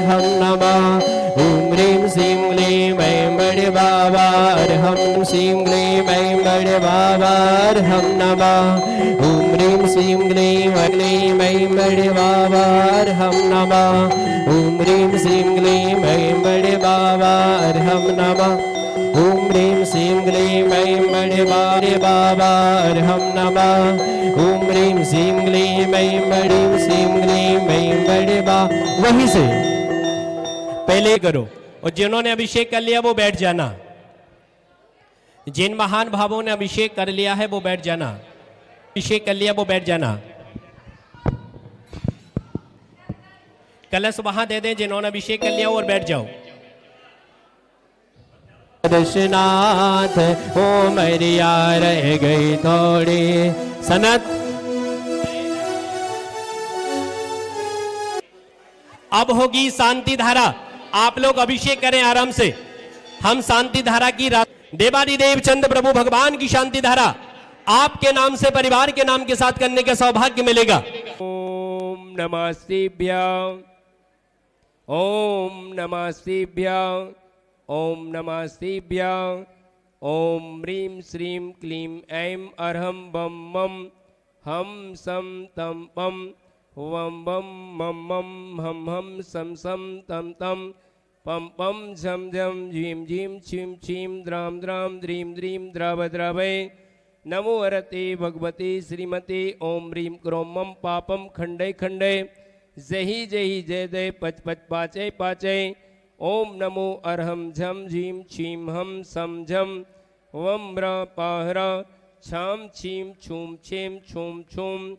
हम नमः ओम ह्रीं श्रीं क्लीं ऐं बड़े बाबा हम श्रीं क्लीं ऐं बड़े बाबा हम नमः ओम ह्रीं श्रीं क्लीं ऐं बड़े बाबा हम नमः ओम ह्रीं श्रीं क्लीं ऐं बड़े बाबा हम नमः ओम ह्रीं श्रीं क्लीं ऐं बड़े बाबा हम नमः ओम ह्रीं श्रीं क्लीं ऐं बड़ी श्रीं क्लीं ऐं बड़े बाबा। वहीं से पहले करो और जिन्होंने अभिषेक कर लिया वो बैठ जाना। जिन महान भावों ने अभिषेक कर लिया है वो बैठ जाना। अभिषेक कर लिया वो बैठ जाना। कलश वहां दे दें जिन्होंने अभिषेक कर लिया और बैठ जाओ। दशनाथ ओ मरिया रह गई थोड़ी सनत। अब होगी शांति धारा। आप लोग अभिषेक करें आराम से। हम शांति धारा की देवादिदेव चंद्र प्रभु भगवान की शांति धारा आपके नाम से परिवार के नाम के साथ करने का सौभाग्य मिलेगा। ओम नमः शिवाय ओम नमः शिवाय ओम नमः शिवाय ओम ह्रीं श्रीं क्लीं ऐं अरहं बम मम हम सम तम पम वम बम मम मम हम हम सम सम तम तम पम पम झम झम झीम झीम छीम छीम द्राम द्राम द्रीं द्रीं द्रव द्रवै नमो अरते भगवते श्रीमते ओम ह्रीं क्रों मम पापम खंडे खंडे जही जही जय जय पच पच पाचय पाचय ओम नमो अरहम झम झीम छीम हम सम झम वम र पाहरा छाम छीम छूम छेम छूम छूम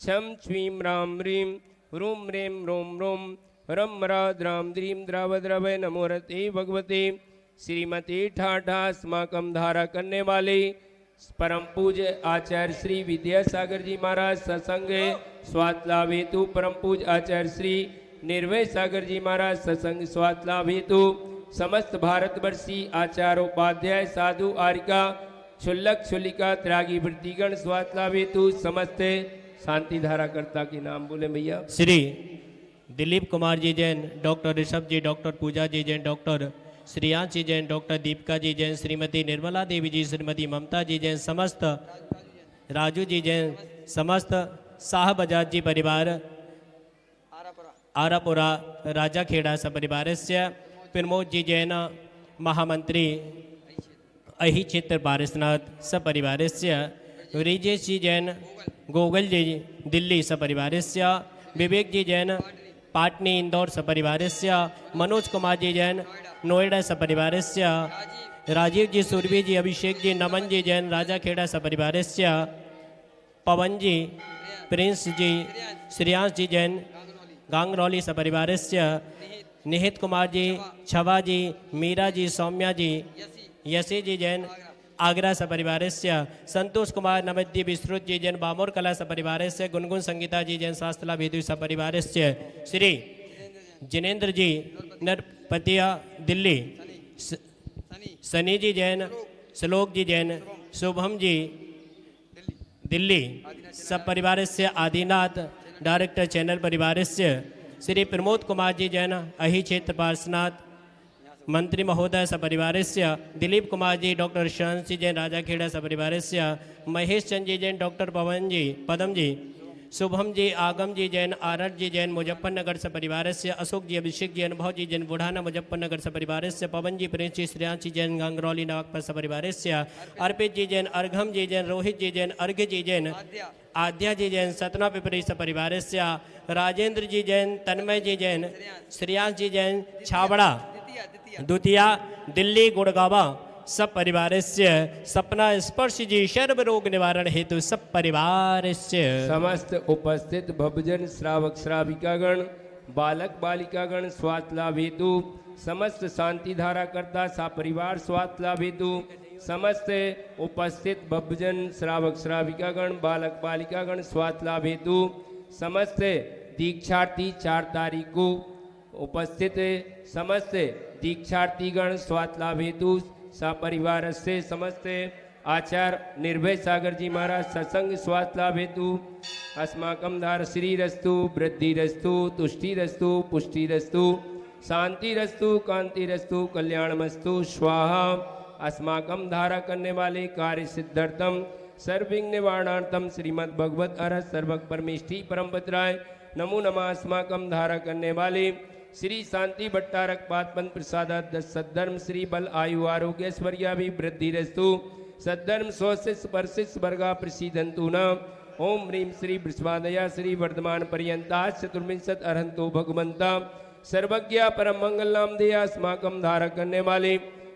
छम छ्वीम राम ह्रीं रूम रेम रोम रोम रम रा द्राम द्रीं द्रव द्रवय नमो रते भगवते श्रीमती ठाठा अस्माकम धारा करने वाले परम पूज्य आचार्य श्री विद्यासागर जी महाराज सत्संग स्वाद लाभ हेतु परम पूज्य आचार्य श्री निर्भय सागर जी महाराज सत्संग स्वाद लाभ हेतु समस्त भारतवर्षीय आचार्य उपाध्याय साधु आरिका क्षुल्लक क्षुल्लिका त्यागी वृत्तिगण स्वाद लाभ हेतु समस्त शांति धारा कर्ता के नाम बोले भैया। श्री दिलीप कुमार जी जैन, डॉक्टर ऋषभ जी, डॉक्टर पूजा जी जैन, डॉक्टर श्रेयांश जी जैन, डॉक्टर दीपिका जी जैन, श्रीमती निर्मला देवी जी, श्रीमती ममता जी जैन, समस्त राजू जी जैन, समस्त शाह बजाज जी परिवार आरापुरा राजा खेड़ा सपरिवार से प्रमोद जी जैन महामंत्री अहि क्षेत्र पारसनाथ सपरिवार से रिजेश जी जैन गोगल जी दिल्ली सपरिवार से विवेक जी जैन पाटनी इंदौर सपरिवार से मनोज कुमार जी जैन नोएडा सपरिवार से राजीव जी सुरभि जी अभिषेक जी नमन जी जैन राजा खेड़ा सपरिवार से पवन जी प्रिंस जी श्रेयांश जी जैन गांगरौली सपरिवार से निहित कुमार जी छवा जी मीरा जी सौम्या जी यशी जी जैन आगरा सपरिवार से संतोष कुमार नवद्वीप विस्तृत जी जैन बामोर कला सपरिवार से गुनगुन संगीता जी जैन शास्त्रा भेदु सपरिवार से श्री जिनेन्द्र जी नरपतिया दिल्ली सनी जी जैन श्लोक जी जैन शुभम जी दिल्ली सब परिवार से आदिनाथ डायरेक्टर चैनल परिवार से श्री प्रमोद कुमार जी जैन अहि क्षेत्र पार्श्वनाथ मंत्री महोदय सपरिवार से दिलीप कुमार जी डॉक्टर शरण जी जैन राजा खेड़ा सपरिवार से महेश चंद जी जैन डॉक्टर पवन जी पदम जी शुभम जी आगम जी जैन आरठ जी जैन मुजफ्फरनगर सपरिवार से अशोक जी अभिषेक जी अनुभव जी जैन बुढ़ाना मुजफ्फरनगर सपरिवार से पवन जी प्रिंस जी श्रेयांश जी जैन गांगरौली नागपुर सपरिवार से अर्पित जी जैन अर्घम जी जैन रोहित जी जैन अर्घ्य जी जैन आद्या जी जैन सतना पिपरी सपरिवार से राजेंद्र जी जैन तन्मय जी जैन श्रेयांश जी जैन छाबड़ा द्वितीया दिल्ली गुड़गावा सपरिवारस्य सपना स्पर्शी सर्व रोग निवारण हेतु सपरिवारस्य समस्त उपस्थित भवजन श्रावक श्राविकागण बालक बालिकागण स्वास्थ्य लाभ हेतु समस्त शांति धारा करता सापरिवार स्वास्थ्य लाभ हेतु समस्त उपस्थित भवजन श्रावक श्राविकागण बालक बालिकागण स्वास्थ्य लाभ हेतु समस्त दीक्षार्थी 4 तारीख को उपस्थित समस्त दीक्षार्थीगण स्वास्थ्य लाभ हेतु सपरिवार से समस्त आचार्य निर्भय सागर जी महाराज सत्संग स्वास्थ्य लाभ हेतु अस्माकं धार श्रीरस्तु वृद्धिरस्तु तुष्टिरस्तु पुष्टिरस्तु शांतिरस्तु कांतिरस्तु कल्याणमस्तु स्वाहा। अस्माकं धारा करने वाले कार्य सिद्धार्थम सर्वविघ्न निवारणार्थम श्रीमद् भगवत अरहत सर्वक परमेष्टि परमपत्राय नमो नमः। अस्माकं धारा करने वाले श्री शांति भट्टारक पादपन प्रसादात सद्धर्म श्री बल आयु आरोग्य ऐश्वर्याभिवृद्धि रस्तु सद्धर्म स्वशिष्य परशिष्य वर्गा प्रसीदंतु न। ओम ह्रीं श्री वृषभादया श्री वर्धमान पर्यंता चतुर्विंशत अरहंतो भगवंता सर्वज्ञा परम मंगल नाम देया अस्माकं धारा करने वाले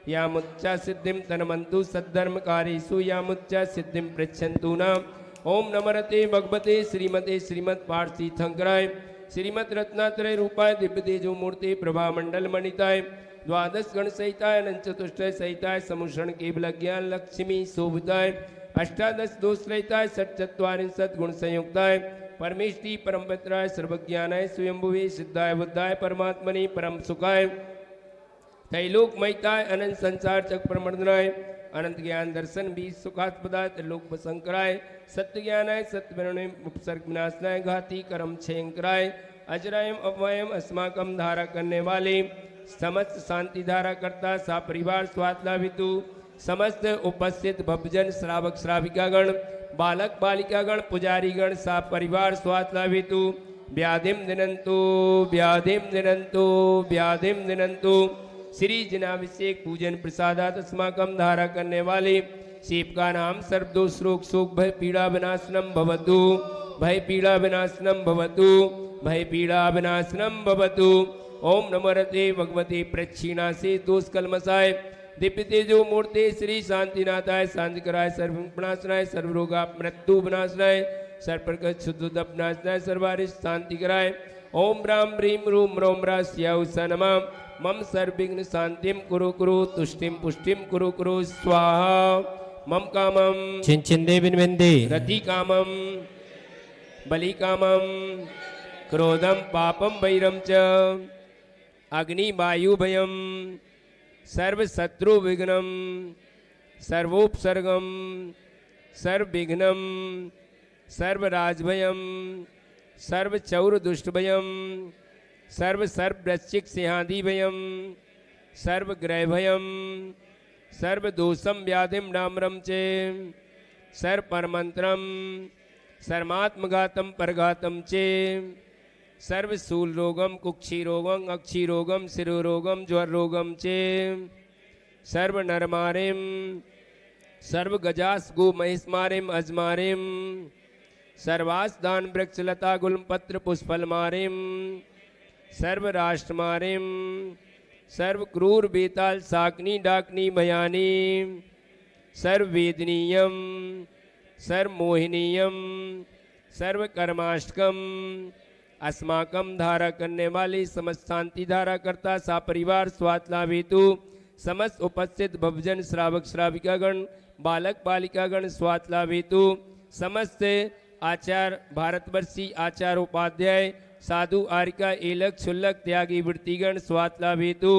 या मुच्चा सिद्धिम तनमंतु सद्धर्म कार्येषु या मुच्चा सिद्धिम पृच्छन्तु न। ओम नमरते भगवते श्रीमते श्रीमत् पार्सी थंकराय श्रीमद रत्नात्रय रूपाय दिव्य तेजो मूर्ति प्रभा मंडल मणिताय द्वादश गण सहिताय अनंत चतुष्टय सहिताय समुषण केवल ज्ञान लक्ष्मी शोभिताय अष्टादश दोष रहिताय षट्चत्वारिंशत् गुण संयुक्ताय परमेष्टि परमपत्राय सर्वज्ञानाय स्वयंभुवे सिद्धाय बुद्धाय परमात्मने परम सुखाय त्रैलोक महिताय अनंत संसार चक प्रमर्दनाय अनंत ज्ञान दर्शन बीज सुखात्पदाय त्रिलोक शंकराय सत्य ज्ञानाय सत्य उपसर्ग विनाशनाय घाती कर्म क्षयंकराय अजरायम अव्ययम अस्माकं धारा करने वाले समस्त शांति धारा करता सा परिवार स्वास्थ्य लाभ हेतु समस्त उपस्थित भवजन श्रावक श्राविकागण बालक बालिकागण पुजारीगण सा परिवार स्वास्थ्य लाभ हेतु व्याधिम दिनंतु व्याधिम दिनंतु व्याधिम दिनंतु श्री जनाभिषेक पूजन प्रसादात अस्माकं धारा करने वाले शिव का नाम सर्वदोष रोग शोक भय पीड़ा विनाशनम भवतु भय पीड़ा विनाशनम भवतु भय पीड़ा विनाशनम भवतु। ओम नमरते भगवते प्रक्षीणा से दोष कलमसाय दिव्य तेजो मूर्ति श्री शांतिनाथाय शांतिकराय सर्वनाशनाय सर्वरोगा मृत्यु विनाशनाय सर्वप्रकट शुद्ध विनाशनाय सर्वारिष्ट शांतिकराय ओम राम ह्रीं रूम रोम रास्याउसा नमः मम सर्वविघ्न शांतिम कुरु कुरु तुष्टिम पुष्टिम कुरु कुरु स्वाहा। मम कामम चिंचिंदे बिनविंदे रति कामम बलि कामम क्रोधम पापम वैरम च अग्नि वायु भयम सर्व शत्रु विघ्नम सर्वोपसर्गम सर्वविघ्नम सर्वराजभयम सर्व चौर दुष्टभयम सर्व सर्ववृश्चिक सिंहादि भयम सर्वग्रह भयम सर्वदोषम व्याधिम डाम्रम चे सर्वपरमंत्रम सर्वात्मघातम परघातम चे सर्वशूल रोगम कुक्षी रोगम अक्षी रोगम शिरोरोगम ज्वर रोगम चे सर्वनरमारिम सर्वगजास गो महिष्मारिम अजमारिम सर्वास्दान वृक्षलता गुलपत्र पुष्पलमारिम सर्वराष्ट्रमारिम सर्वक्रूर बेताल साकनी डाकनी भयानी सर्ववेदनीयम सर्वमोहिनीयम सर्वकर्माष्टकम अस्माकं धारा करने वाली समस्त शांति धारा करता सा परिवार स्वास्थ्य लाभ हेतु समस्त उपस्थित भवजन श्रावक श्राविकागण बालक बालिकागण स्वास्थ्य लाभ हेतु समस्त आचार्य भारतवर्षी आचार्य उपाध्याय साधु आर्यिका एलक क्षुल्लक त्यागी वृत्तिगण स्वास्थ्य लाभ हेतु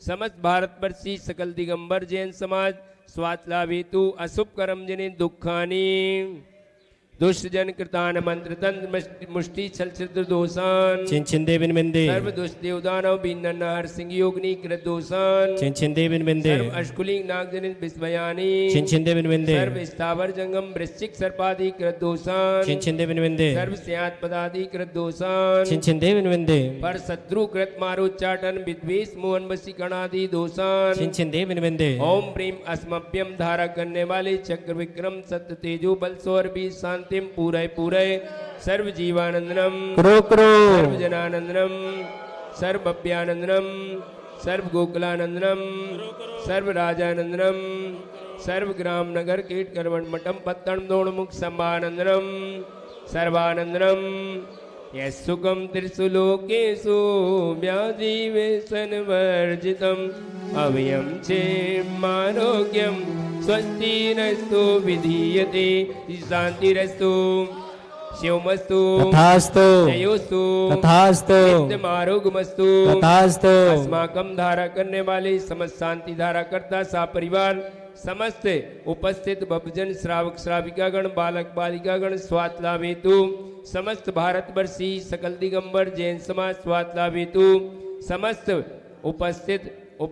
समस्त भारतवर्षी सकल दिगंबर जैन समाज स्वास्थ्य लाभ हेतु अशुभ कर्म जनि दुखानि दुष्टजन कृतान मंत्र तंत्र मुष्टि छल छिद्र दोषान चिंचिंदे बिनविंदे सर्व दुष्ट देवदानव बीनन हर सिंह योगनी कृत दोषान चिंचिंदे बिनविंदे सर्व अष्कुलिंग नागजनित विस्मयानि चिंचिंदे बिनविंदे सर्व स्थावर जंगम वृश्चिक सर्पादि कृत दोषान चिंचिंदे बिनविंदे सर्व स्यात् पदादि कृत दोषान चिंचिंदे बिनविंदे पर शत्रु कृत मारोच्चाटन विद्वेष मोहन वशीकरणादि दोषान चिंचिंदे बिनविंदे ओम प्रेम अस्मभ्यम धारा करने वाले चक्र विक्रम सत्य तेजो बल सौर भी शांतिम पूरय पूरय सर्व जीवानंदनम क्रो क्रो सर्व जनानंदनम सर्व अभ्यानंदनम सर्व गोकुलानंदनम सर्व राजानंदनम सर्व ग्राम नगर कीट कर्मण मठम पत्तन दोणमुख संभानंदनम सर्वानंदनम यस्सुखम त्रिषु लोकेषु व्याधिवेशन वर्जितम अव्ययम चेमारोग्यम स्वस्तिरस्तु विधीयते शांतिरस्तु शिवमस्तु तथास्तु जयोस्तु तथास्तु नित्यमारोग्यमस्तु तथास्तु अस्माकम धारा करने वाले समस्त शांति धारा करता सा परिवार समस्त उपस्थित भक्तजन श्रावक श्राविकागण बालक बालिकागण स्वात लाभ हेतु समस्त भारतवर्षी सकल दिगंबर जैन समाज स्वात लाभ हेतु समस्त उपस्थित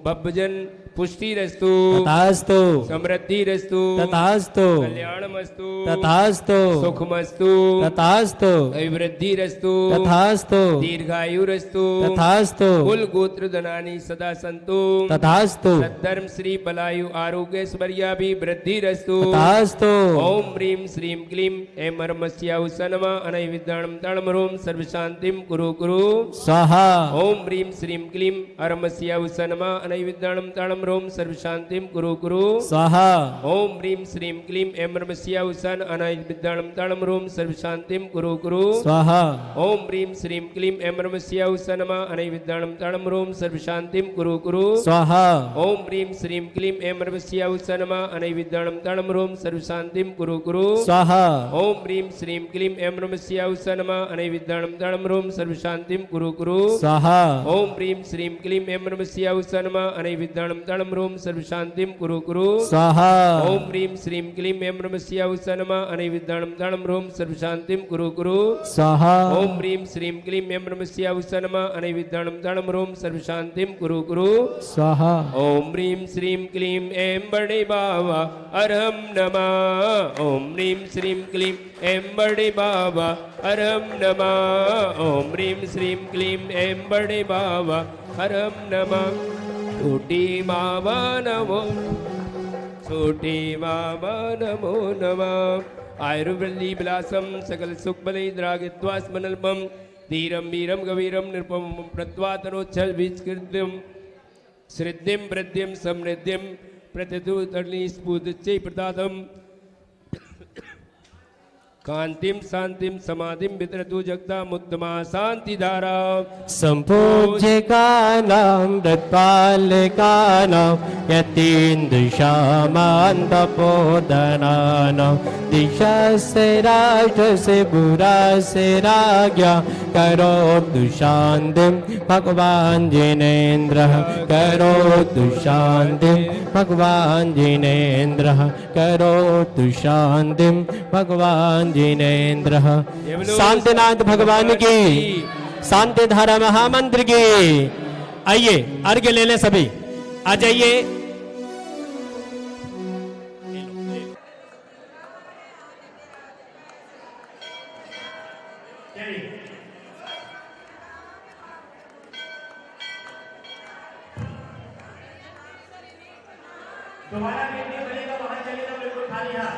भक्तजन पुष्टि रस्तु तथास्तु समृद्धि रस्तु तथास्तु कल्याणमस्तु तथास्तु सुखमस्तु तथास्तु अभिवृद्धि रस्तु तथास्तु दीर्घायु रस्तु तथास्तु कुल गोत्र धनानी सदा संतु तथास्तु सद्धर्म श्री बलायु आरोग्य स्वर्याभि वृद्धि रस्तु तथास्तु ओम ह्रीं श्रीं क्लीं ऐं मर्मस्याउसनम अनैविद्याणं तणमरोम सर्व शांतिम कुरु कुरु स्वाहा ओम ह्रीं श्रीं क्लीं अरमस्याउसनम अनैविद्याणं तणमरोम सर्व शांतिम कुरु कुरु स्वाहा ओम ह्रीं श्रीं क्लीं ऐं मर्मस्याउसन अनैविद्याणं तणमरोम सर्व शांतिम कुरु कुरु स्वाहा ओम ह्रीं श्रीं क्लीं ऐं मर्मस्याउसनम अनैविद्याणं तणमरोम सर्व शांतिम कुरु कुरु स्वाहा ओम ह्रीं श्रीं क्लीं ऐं मर्मस्याउसनम अनैविद्याणं तणमरोम सर्व शांतिम कुरु कुरु स्वाहा ओम ह्रीं श्रीं क्लीं ऐं मर्मस्याउसनम अनैविद्याणं तणमरोम सर्व शांतिम कुरु कुरु स्वाहा ओम ह्रीं श्रीं क्लीं ऐं मर्मस्याउसनम अनैविद्याणं तणमरोम सर्व शांतिम कुरु कुरु स्वाहा ओम ह्रीं श्रीं क्लीं ऐं मर्मस्याउसनम अनैविद्याणं तणमरोम सर्व शांतिम कुरु कुरु स्वाहा ओम ह्रीं श्रीं क्लीं ऐं मर्मस्याउसनम अनैविद्याणं तणमरोम सर्व शांतिम कुरु कुरु स्वाहा ओम ह्रीं श्रीं क्लीं ऐं बड़े बाबा अरहम नमः ओम ह्रीं श्रीं क्लीं ऐं बड़े बाबा अरहम नमः ओम ह्रीं श्रीं क्लीं ऐं बड़े बाबा अरहम नमः छोटी बाबा नमो छोटी बाबा नमो नमः आयुर्वृद्धि विलासम सकल सुख बलि द्रागित्वा स्मनल्पम धीरम वीरम गवीरम निरुपम प्रत्वातनोच्छल विस्कृत्यम श्रद्धिं वृद्धिं समृद्धिं प्रतिदूतर्णी स्फूर्तिच्चै प्रदातम् कांतिम शांतिम समाधिम वितरतु जगतामुत्तमा शांतिधारा सम्पूज्यकानां दत्पालकानां यतीन्द्रशामान्तपोदनानां दिशस्य राजस्य पुरास्य राज्ञा करोतु शान्तिं भगवान् जिनेन्द्रः करोतु शान्तिं भगवान् जिनेन्द्रः करोतु शान्तिं भगवान् जिनेन्द्र शांतिनाथ भगवान की शांति धारा महामंत्र की। आइए अर्घ्य ले लें सभी, आ जाइए। दोबारा देखने चलेगा, वहां चलेगा, बिल्कुल खाली हाथ।